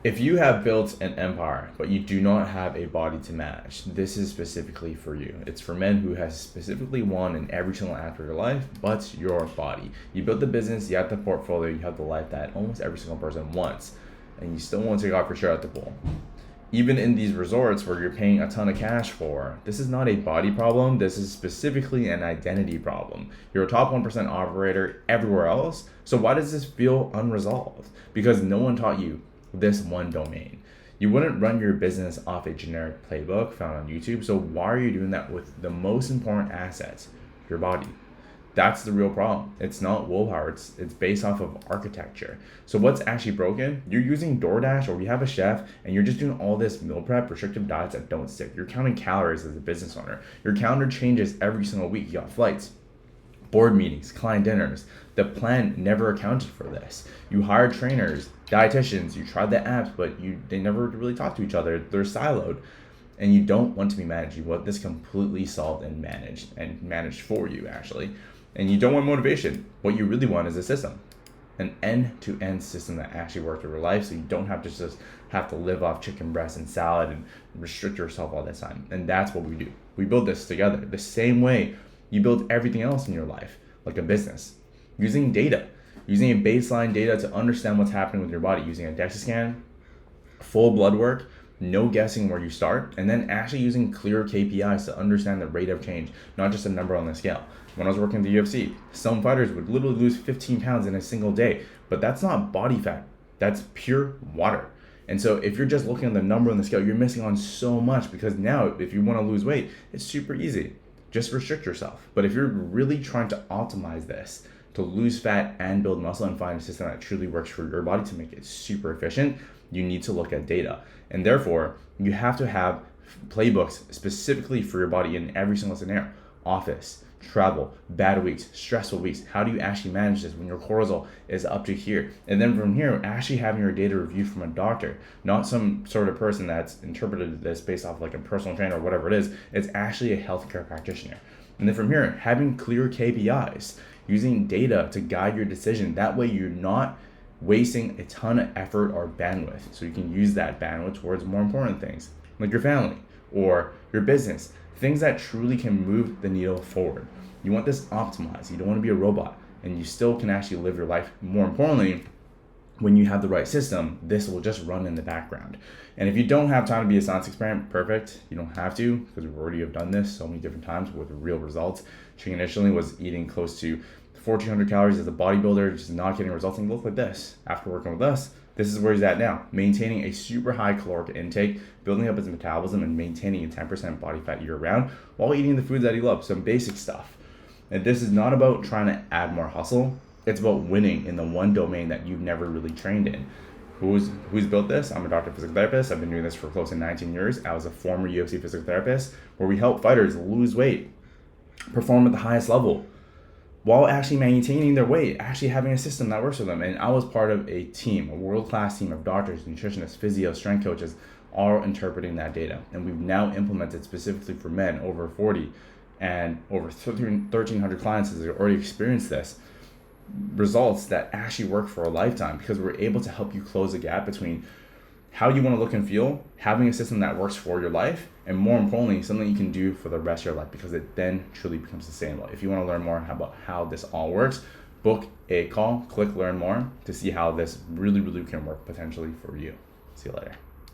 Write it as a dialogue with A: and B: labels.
A: If you have built an empire, but you do not have a body to match, this is specifically for you. It's for men who has specifically won in every single aspect of your life, but your body. You built the business, you have the portfolio, you have the life that almost every single person wants, and you still want to take off your shirt at the pool. Even in these resorts where you're paying a ton of cash for, this is not a body problem. This is specifically an identity problem. You're a top 1% operator everywhere else. So why does this feel unresolved? Because no one taught you this one domain. You wouldn't run your business off a generic playbook found on YouTube. So why are you doing that with the most important asset, your body? That's the real problem. It's not willpower. It's based off of architecture. So what's actually broken? You're using DoorDash or you have a chef and you're just doing all this meal prep, restrictive diets that don't stick. You're counting calories as a business owner. Your calendar changes every single week. You got flights, board meetings, client dinners. The plan never accounted for this. You hired trainers, dietitians, you tried the apps, but they never really talk to each other. They're siloed. And you don't want to be managed. You want this completely solved and managed for you actually. And you don't want motivation. What you really want is a system, an end-to-end system that actually works for your life, so you don't have to just have to live off chicken breast and salad and restrict yourself all the time. And that's what we do. We build this together the same way you build everything else in your life, like a business, using data, using a baseline data to understand what's happening with your body, using a DEXA scan, full blood work, no guessing where you start, and then actually using clear KPIs to understand the rate of change, not just a number on the scale. When I was working at the UFC, some fighters would literally lose 15 pounds in a single day, but that's not body fat, that's pure water. And so if you're just looking at the number on the scale, you're missing on so much, because now if you want to lose weight, it's super easy. Just restrict yourself. But if you're really trying to optimize this, to lose fat and build muscle and find a system that truly works for your body to make it super efficient, you need to look at data. And therefore, you have to have playbooks specifically for your body in every single scenario. Office, travel, bad weeks, stressful weeks. How do you actually manage this when your cortisol is up to here? And then from here, actually having your data reviewed from a doctor, not some sort of person that's interpreted this based off like a personal trainer or whatever it is. It's actually a healthcare practitioner. And then from here, having clear KPIs, using data to guide your decision. That way you're not wasting a ton of effort or bandwidth. So you can use that bandwidth towards more important things, like your family or your business, things that truly can move the needle forward. You want this optimized. You don't want to be a robot, and you still can actually live your life. More importantly, when you have the right system, this will just run in the background. And if you don't have time to be a science experiment, perfect. You don't have to, because we already have done this so many different times with real results. She initially was eating close to 1,400 calories as a bodybuilder, just not getting results, and look like this. After working with us, this is where he's at now, maintaining a super high caloric intake, building up his metabolism, and maintaining a 10% body fat year round while eating the foods that he loves, some basic stuff. And this is not about trying to add more hustle. It's about winning in the one domain that you've never really trained in. Who's built this? I'm a doctor of physical therapist. I've been doing this for close to 19 years. I was a former UFC physical therapist where we help fighters lose weight, perform at the highest level, while actually maintaining their weight, actually having a system that works for them. And I was part of a team, a world-class team of doctors, nutritionists, physios, strength coaches, all interpreting that data. And we've now implemented specifically for men over 40 and over 1,300 clients has already experienced this. Results that actually work for a lifetime, because we're able to help you close the gap between how you want to look and feel, having a system that works for your life, and more importantly, something you can do for the rest of your life, because it then truly becomes sustainable. If you want to learn more about how this all works, book a call, click learn more to see how this really, really can work potentially for you. See you later.